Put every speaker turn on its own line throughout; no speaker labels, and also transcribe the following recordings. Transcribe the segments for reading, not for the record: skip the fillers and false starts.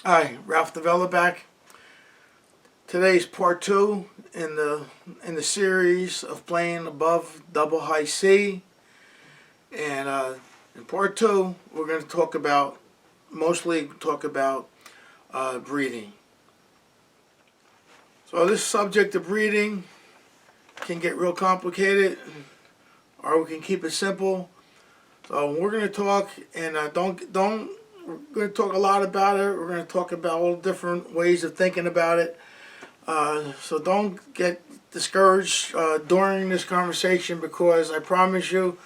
Hi, Ralph Davella back. Today's part two in the series of playing above double high C, and in part two we're going to mostly talk about breathing. So this subject of breathing can get real complicated, or we can keep it simple. So we're going to talk, and we're going to talk a lot about it. We're going to talk about all different ways of thinking about it. So don't get discouraged during this conversation, because I promise you,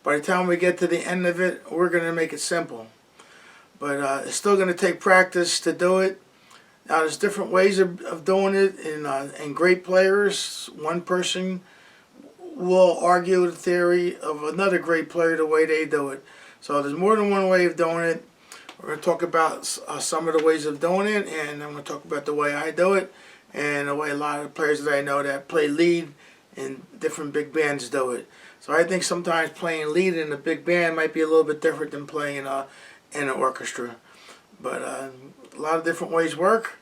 by the time we get to the end of it, we're going to make it simple. But it's still going to take practice to do it. Now, there's different ways of doing it, and great players, one person will argue the theory of another great player the way they do it. So there's more than one way of doing it. We're going to talk about some of the ways of doing it, and I'm going to talk about the way I do it, and the way a lot of the players that I know that play lead in different big bands do it. So I think sometimes playing lead in a big band might be a little bit different than playing in an orchestra. But a lot of different ways work.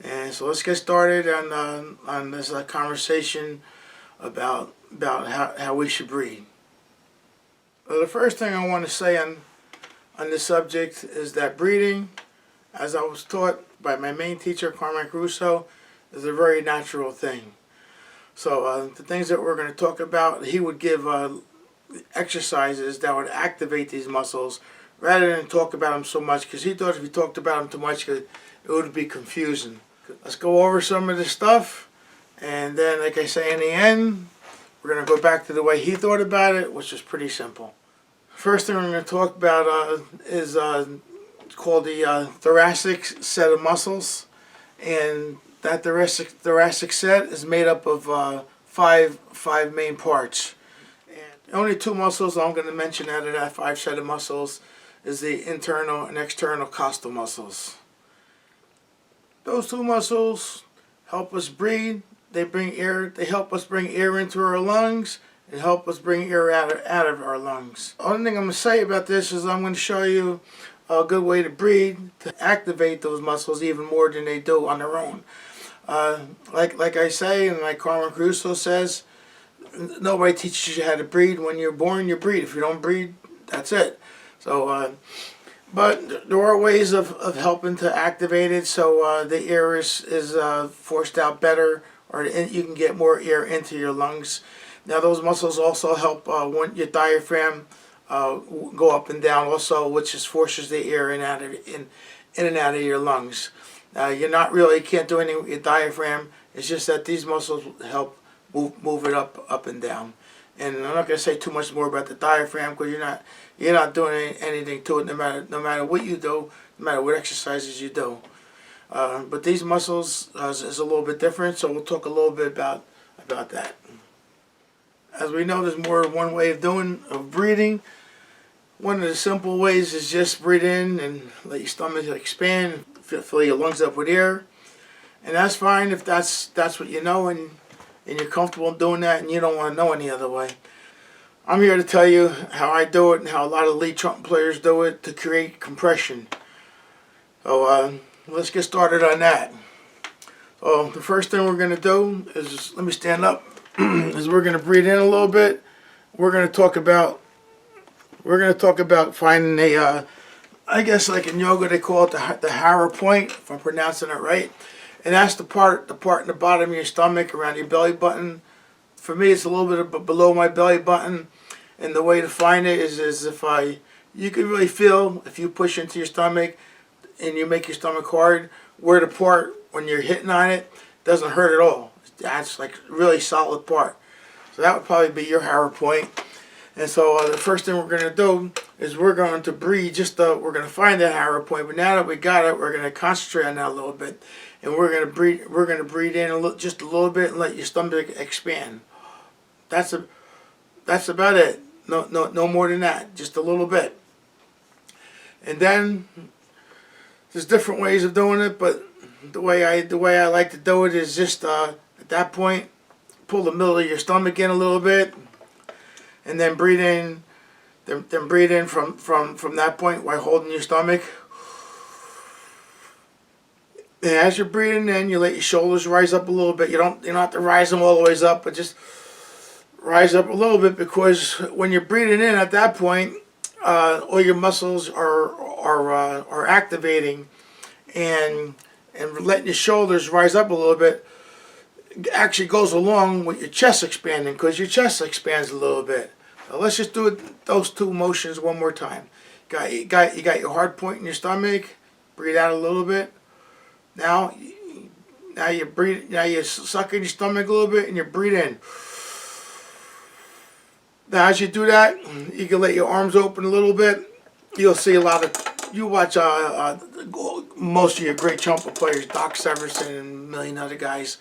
And so let's get started on this conversation about how we should breathe. Well, the first thing I want to say on this subject is that breathing, as I was taught by my main teacher, Carmine Russo, is a very natural thing. So the things that we're going to talk about, he would give exercises that would activate these muscles rather than talk about them so much, because he thought if he talked about them too much, it would be confusing. Let's go over some of this stuff, and then, like I say, in the end, we're going to go back to the way he thought about it, which is pretty simple. First thing we're going to talk about is called the thoracic set of muscles, and that thoracic set is made up of five main parts. And only two muscles I'm going to mention out of that five set of muscles is the internal and external costal muscles. Those two muscles help us breathe. They help us bring air into our lungs and help us bring air out of our lungs. The only thing I'm going to say about this is I'm going to show you a good way to breathe to activate those muscles even more than they do on their own. Like I say, and like Carmen Crusoe says, nobody teaches you how to breathe. When you're born, you breathe. If you don't breathe, that's it. So, but there are ways of helping to activate it, so the air is forced out better, or you can get more air into your lungs. Now, those muscles also help when your diaphragm go up and down also, which just forces the air in and out of your lungs. You can't do anything with your diaphragm. It's just that these muscles help move it up and down. And I'm not going to say too much more about the diaphragm, because you're not doing anything to it, no matter what you do, no matter what exercises you do. But these muscles is a little bit different, so we'll talk a little bit about that. As we know, there's more than one way of breathing. One of the simple ways is just breathe in and let your stomach expand, fill your lungs up with air, and that's fine if that's what you know and you're comfortable doing that, and you don't want to know any other way. I'm here to tell you how I do it and how a lot of lead trumpet players do it to create compression. So let's get started on that. So the first thing we're going to do is, let me stand up, is we're going to breathe in a little bit. We're going to talk about finding a, I guess like in yoga they call it the Hara point, if I'm pronouncing it right. And that's the part in the bottom of your stomach around your belly button. For me, it's a little bit below my belly button. And the way to find it is you can really feel, if you push into your stomach and you make your stomach hard, where the part, when you're hitting on it, doesn't hurt at all. That's like a really solid part. So that would probably be your Hara point. And so the first thing we're going to do is we're going to breathe, we're going to find that Hara point. But now that we got it, we're going to concentrate on that a little bit. And we're going to breathe in just a little bit and let your stomach expand. That's about it. No more than that. Just a little bit. And then there's different ways of doing it, but the way I like to do it is just at that point, pull the middle of your stomach in a little bit, and then breathe in. Then breathe in from that point while holding your stomach. And as you're breathing in, you let your shoulders rise up a little bit. You don't have to rise them all the way up, but just rise up a little bit, because when you're breathing in at that point, all your muscles are activating, and letting your shoulders rise up a little bit actually goes along with your chest expanding, because your chest expands a little bit. So let's just do those two motions one more time. You got your hard point in your stomach. Breathe out a little bit. Now you breathe. Now you suck in your stomach a little bit, and you breathe in. Now, as you do that, you can let your arms open a little bit. You'll see a lot of. You watch most of your great trumpet players, Doc Severson and a million other guys.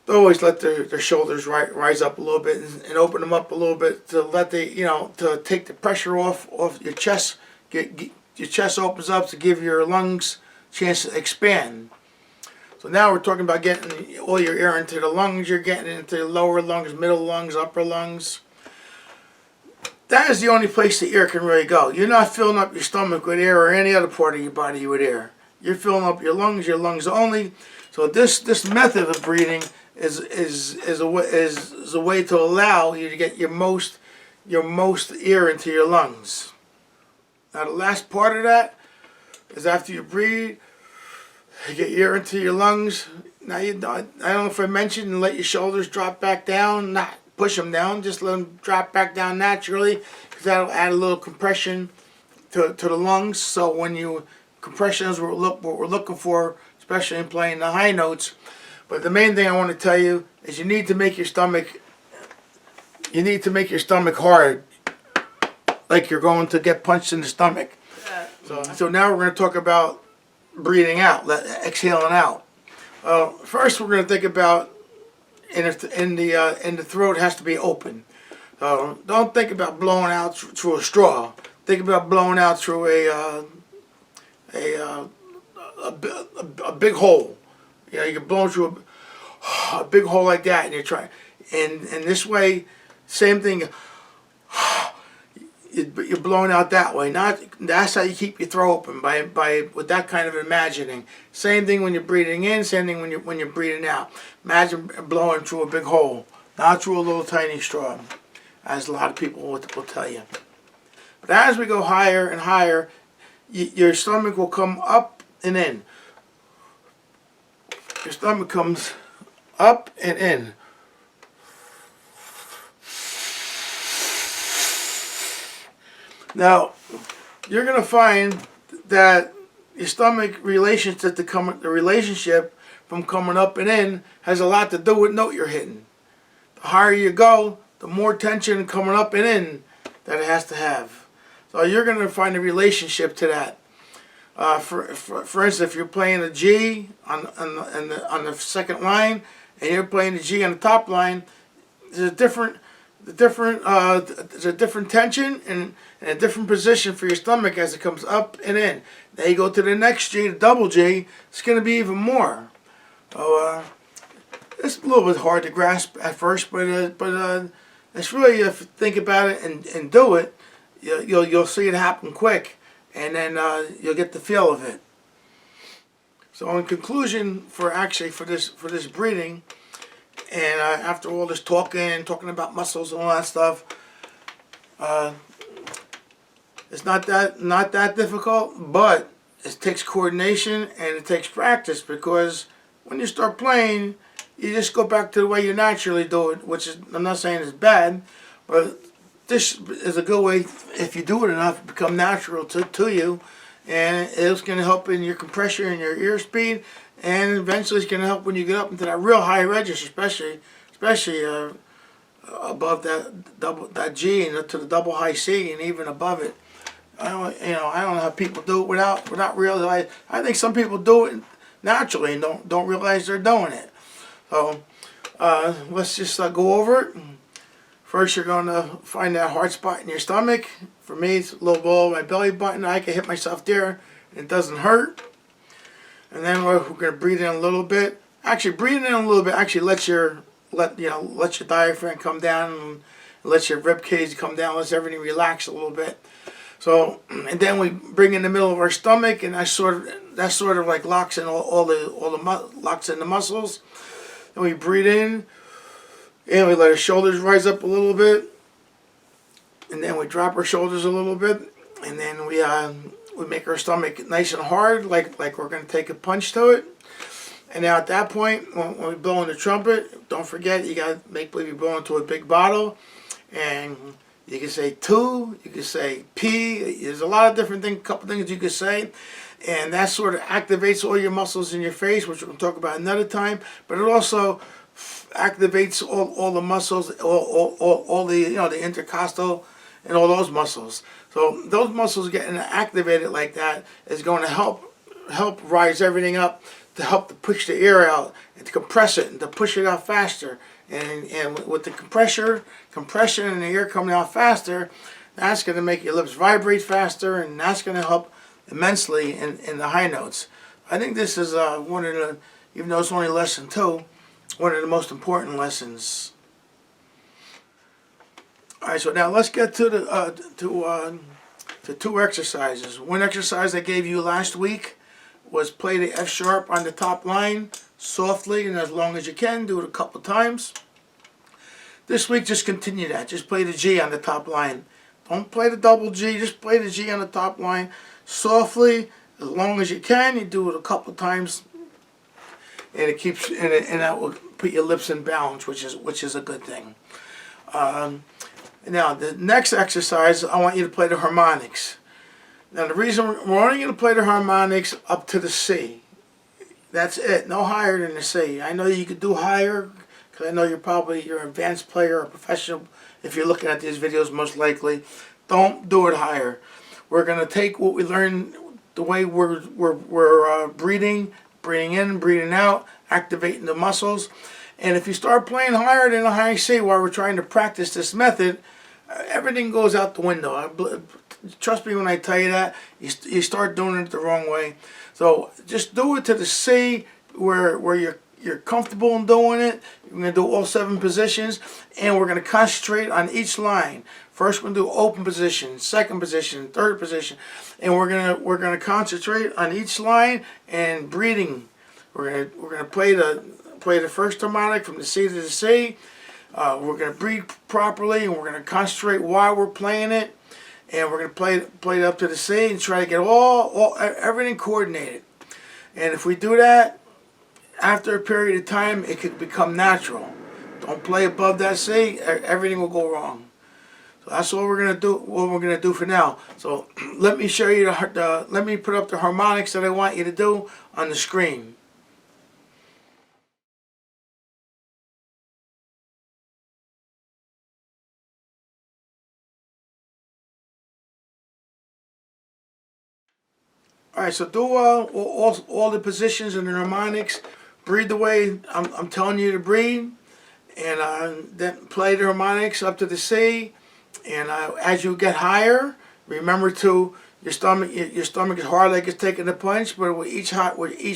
They always let their shoulders rise up a little bit and open them up a little bit to let to take the pressure off your chest. Your chest opens up to give your lungs a chance to expand. So now we're talking about getting all your air into the lungs. You're getting into the lower lungs, middle lungs, upper lungs. That is the only place the air can really go. You're not filling up your stomach with air or any other part of your body with air. You're filling up your lungs only. So this method of breathing is a way to allow you to get your most air into your lungs. Now the last part of that is after you breathe, you get air into your lungs. Now I don't know if I mentioned, let your shoulders drop back down, not push them down, just let them drop back down naturally, because that'll add a little compression to the lungs. So when compression is what we're looking for, especially in playing the high notes. But the main thing I want to tell you is you need to make your stomach hard, like you're going to get punched in the stomach. So now we're going to talk about breathing out, exhaling out. First, we're going to think about in the throat has to be open. Don't think about blowing out through a straw. Think about blowing out through a big hole. You can blow through a big hole like that, and you're trying. And this way, same thing. You're blowing out that way. That's how you keep your throat open, by with that kind of imagining. Same thing when you're breathing in. Same thing when you're breathing out. Imagine blowing through a big hole, not through a little tiny straw, as a lot of people will tell you. But as we go higher and higher, your stomach will come up and in. Your stomach comes up and in. Now, you're going to find that your stomach the relationship from coming up and in has a lot to do with note you're hitting. The higher you go, the more tension coming up and in that it has to have. So you're going to find a relationship to that. For instance, if you're playing a G on the second line, and you're playing the G on the top line, there's a different tension and a different position for your stomach as it comes up and in. Now you go to the next G, the double G, it's going to be even more. So it's a little bit hard to grasp at first, but it's really, if you think about it and do it, you'll see it happen quick, and then you'll get the feel of it. So in conclusion, for this breathing, and after all this talking about muscles and all that stuff, it's not that difficult, but it takes coordination and it takes practice, because when you start playing, you just go back to the way you naturally do it, which is, I'm not saying it's bad, but this is a good way, if you do it enough, become natural to you, and it's going to help in your compression and your ear speed, and eventually it's going to help when you get up into that real high register, especially above that G and to the double high C and even above it. I don't know how people do it without realizing. I think some people do it naturally and don't realize they're doing it. So let's just go over it. First, you're going to find that hard spot in your stomach. For me, it's a little below my belly button. I can hit myself there, and it doesn't hurt. And then we're going to breathe in a little bit. Actually, breathing in a little bit actually let your diaphragm come down, and lets your rib cage come down, lets everything relax a little bit. So, and then we bring in the middle of our stomach, and that sort of like locks in locks in the muscles. And we breathe in, and we let our shoulders rise up a little bit, and then we drop our shoulders a little bit, and then we make our stomach nice and hard, like we're going to take a punch to it. And now at that point, when we blow in the trumpet, don't forget, you got to make believe you blow into a big bottle. And you can say two, you can say P. There's a lot of different things, couple things you can say. And that sort of activates all your muscles in your face, which we're going to talk about another time. But it also activates all the muscles, all the, the intercostal and all those muscles. So those muscles getting activated like that is going to help rise everything up, to help to push the air out and to compress it and to push it out faster. And with the compression and the air coming out faster, that's going to make your lips vibrate faster, and that's going to help immensely in the high notes. I think this is one of the, even though it's only lesson 2, one of the most important lessons. All right, so now let's get to the to 2 exercises. One exercise I gave you last week was play the F sharp on the top line softly and as long as you can. Do it a couple times. This week, just continue that. Just play the G on the top line. Don't play the double G. Just play the G on the top line softly as long as you can. You do it a couple times, and it keeps and that will put your lips in balance, which is a good thing. Now the next exercise, I want you to play the harmonics. Now the reason we're only going to play the harmonics up to the C. That's it. No higher than the C. I know you could do higher, because I know you're an advanced player or professional. If you're looking at these videos, most likely, don't do it higher. We're going to take what we learned, the way we're breathing in, breathing out, activating the muscles. And if you start playing higher than a high C while we're trying to practice this method, everything goes out the window. Trust me when I tell you that. You start doing it the wrong way. So just do it to the C where you're comfortable in doing it. We're going to do all 7 positions, and we're going to concentrate on each line. First, we're going to do open position, second position, third position, and we're going to concentrate on each line and breathing. We're going to play the first harmonic from the C to the C. We're going to breathe properly, and we're going to concentrate while we're playing it. And we're going to play it up to the C and try to get everything coordinated. And if we do that, after a period of time, it could become natural. Don't play above that C; everything will go wrong. So that's what we're going to do. What we're going to do for now. So let me show you let me put up the harmonics that I want you to do on the screen. Alright, so do all the positions in the harmonics. Breathe the way I'm telling you to breathe. And then play the harmonics up to the C. And as you get higher, remember to your stomach is hard like it's taking a punch, but with each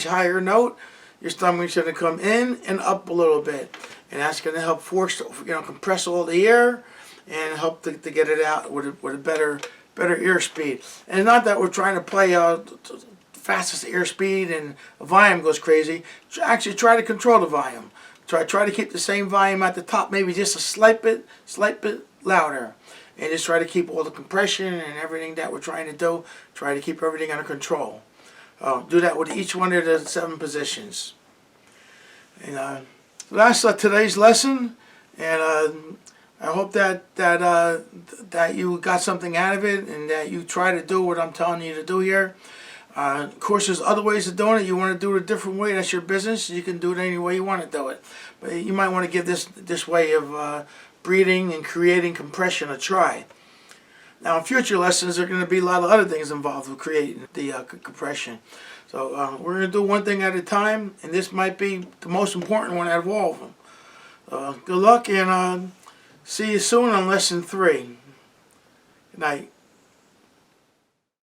higher note, your stomach's going to come in and up a little bit. And that's going to help compress all the air and help to get it out with a better air speed. And it's not that we're trying to play fastest air speed and the volume goes crazy. Actually try to control the volume. Try to keep the same volume at the top, maybe just a slight bit louder. And just try to keep all the compression and everything that we're trying to do. Try to keep everything under control. Do that with each one of the 7 positions. And so that's today's lesson. And I hope that you got something out of it, and that you try to do what I'm telling you to do here. Of course, there's other ways of doing it. You want to do it a different way, that's your business. You can do it any way you want to do it. But you might want to give this way of breathing and creating compression a try. Now, in future lessons, there are going to be a lot of other things involved with creating the compression. So we're going to do one thing at a time, and this might be the most important one out of all of them. Good luck, and see you soon on lesson 3. Good night.